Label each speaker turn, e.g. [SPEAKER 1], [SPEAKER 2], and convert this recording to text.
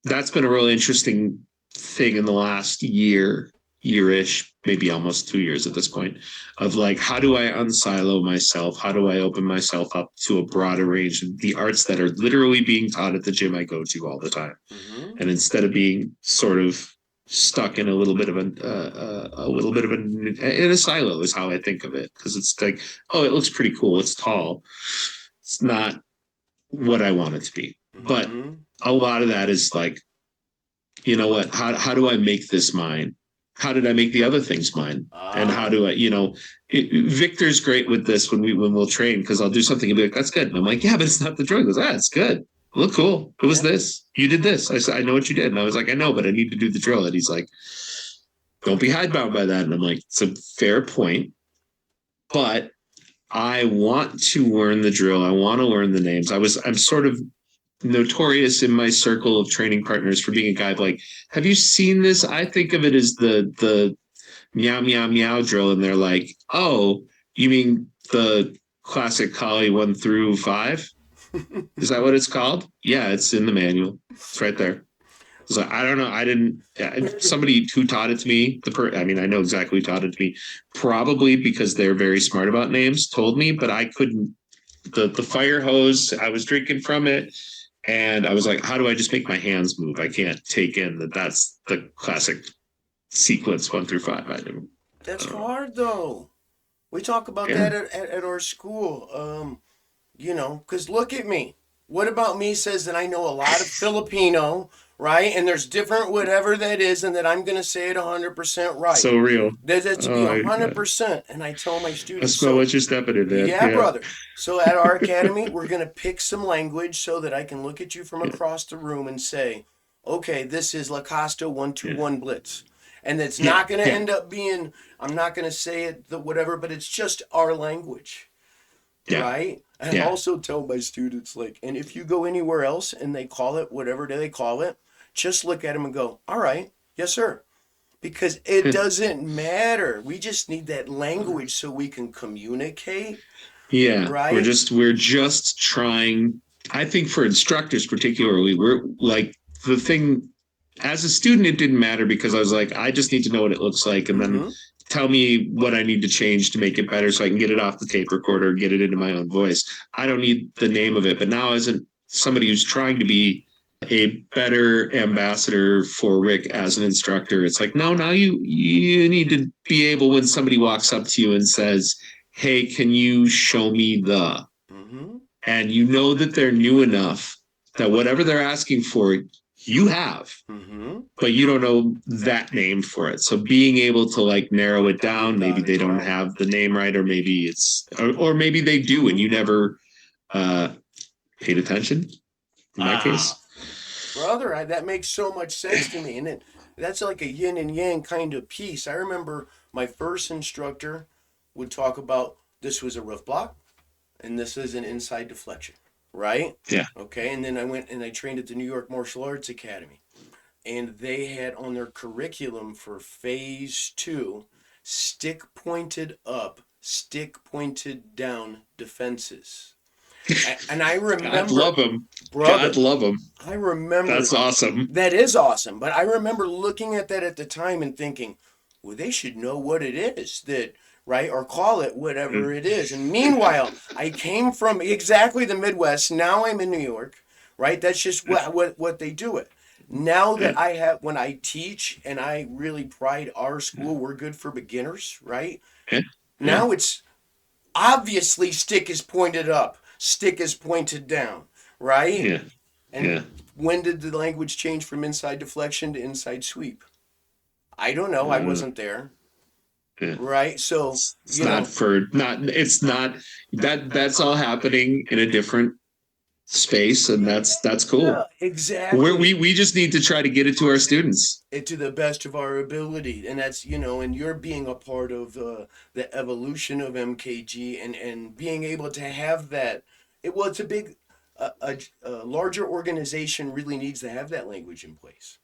[SPEAKER 1] that's been a really interesting thing in the last year-ish, maybe almost 2 years at this point, of like, how do I unsilo myself? How do I open myself up to a broader range of the arts that are literally being taught at the gym I go to all the time?
[SPEAKER 2] Mm-hmm.
[SPEAKER 1] And instead of being sort of stuck in a little bit of a little bit of in a silo is how I think of it, because it's like, oh, it looks pretty cool, it's tall, it's not what I want it to be. But
[SPEAKER 2] Mm-hmm.
[SPEAKER 1] a lot of that is like, you know what, how do I make this mine? How did I make the other things mine? And how
[SPEAKER 2] Ah,
[SPEAKER 1] do I, Victor's great with this when we'll train, because I'll do something and be like, that's good. And I'm like, yeah, but it's not the drill. He goes, it's good. Look cool. It was
[SPEAKER 2] yeah.
[SPEAKER 1] this. You did this. I said, I know what you did. And I was like, I know, but I need to do the drill. And he's like, don't be hidebound by that. And I'm like, it's a fair point, but I want to learn the drill. I want to learn the names. I'm sort of notorious in my circle of training partners for being a guy like, have you seen this? I think of it as the meow meow meow drill, and they're like, oh, you mean the classic collie 1 through 5? Is that what it's called? Yeah, it's in the manual. It's right there. So I don't know. I didn't. Somebody who taught it to me. I mean, I know exactly who taught it to me. Probably because they're very smart about names. Told me, but I couldn't. The fire hose. I was drinking from it, and I was like, how do I just make my hands move? I can't take in that. That's the classic sequence 1 through 5. I
[SPEAKER 2] That's
[SPEAKER 1] don't know.
[SPEAKER 2] hard though. We talk about
[SPEAKER 1] Yeah.
[SPEAKER 2] that at our school. Because look at me. What about me says that I know a lot of Filipino, right? And there's different whatever that is, and that I'm going to say it 100% right.
[SPEAKER 1] So real.
[SPEAKER 2] That to be
[SPEAKER 1] Oh, I
[SPEAKER 2] 100%. And I tell my
[SPEAKER 1] I
[SPEAKER 2] students,
[SPEAKER 1] smell
[SPEAKER 2] so
[SPEAKER 1] what you're stepping in, man.
[SPEAKER 2] yeah,
[SPEAKER 1] Yeah.
[SPEAKER 2] brother. So at our academy, we're going to pick some language so that I can look at you from
[SPEAKER 1] Yeah.
[SPEAKER 2] across the room and say, okay, this is La Costa
[SPEAKER 1] Yeah.
[SPEAKER 2] 121 Blitz. And it's
[SPEAKER 1] Yeah.
[SPEAKER 2] not going to
[SPEAKER 1] Yeah.
[SPEAKER 2] end up being, I'm not going to say it, the whatever, but it's just our language,
[SPEAKER 1] Yeah.
[SPEAKER 2] right? And I
[SPEAKER 1] Yeah.
[SPEAKER 2] also tell my students, like, and if you go anywhere else and they call it whatever they call it, just look at them and go, all right, yes, sir. Because it doesn't matter. We just need that language so we can communicate,
[SPEAKER 1] Yeah.
[SPEAKER 2] right?
[SPEAKER 1] We're just trying. I think for instructors particularly, we're like, the thing as a student, it didn't matter, because I was like, I just need to know what it looks like, and then
[SPEAKER 2] Mm-hmm.
[SPEAKER 1] tell me what I need to change to make it better so I can get it off the tape recorder, get it into my own voice. I don't need the name of it. But now, as somebody who's trying to be a better ambassador for Rick as an instructor, it's like, no, now you need to be able, when somebody walks up to you and says, hey, can you show me
[SPEAKER 2] Mm-hmm.
[SPEAKER 1] and you know that they're new enough that whatever they're asking for, you have,
[SPEAKER 2] Mm-hmm.
[SPEAKER 1] but you don't know that name for it. So being able to like narrow it
[SPEAKER 2] You
[SPEAKER 1] down, maybe
[SPEAKER 2] got it,
[SPEAKER 1] they don't
[SPEAKER 2] bro.
[SPEAKER 1] have the name right, or maybe or maybe they do and you never uh, paid attention. In my
[SPEAKER 2] Ah,
[SPEAKER 1] case,
[SPEAKER 2] brother, that makes so much sense to me. And that's like a yin and yang kind of piece. I remember my first instructor would talk about this was a roof block and this is an inside deflection, right?
[SPEAKER 1] yeah,
[SPEAKER 2] Okay, and then I went and I trained at the New York Martial Arts Academy. And they had on their curriculum for phase 2 stick pointed up, stick pointed down defenses. And I
[SPEAKER 1] God
[SPEAKER 2] remember,
[SPEAKER 1] love them. God
[SPEAKER 2] brother,
[SPEAKER 1] love them.
[SPEAKER 2] I remember
[SPEAKER 1] That's awesome.
[SPEAKER 2] that is awesome. But I remember looking at that at the time and thinking, well, they should know what it is that, right? Or call it whatever it is. And meanwhile, I came from exactly the Midwest. Now I'm in New York, right? That's just what they do it. Now that I have, when I teach and I really pride our school, we're good for beginners, right?
[SPEAKER 1] Yeah, yeah,
[SPEAKER 2] Now it's obviously stick is pointed up, stick is pointed down, right?
[SPEAKER 1] yeah, yeah.
[SPEAKER 2] And when did the language change from inside deflection to inside sweep? I don't know. I
[SPEAKER 1] Uh,
[SPEAKER 2] wasn't there,
[SPEAKER 1] yeah.
[SPEAKER 2] right? So,
[SPEAKER 1] It's not for not. It's not that. That's all happening in a different space, and that's
[SPEAKER 2] yeah,
[SPEAKER 1] cool.
[SPEAKER 2] exactly.
[SPEAKER 1] We just need to try to get it to our students.
[SPEAKER 2] It to the best of our ability, and that's and you're being a part of the evolution of MKG and being able to have that. It's a big, a larger organization really needs to have that language in place.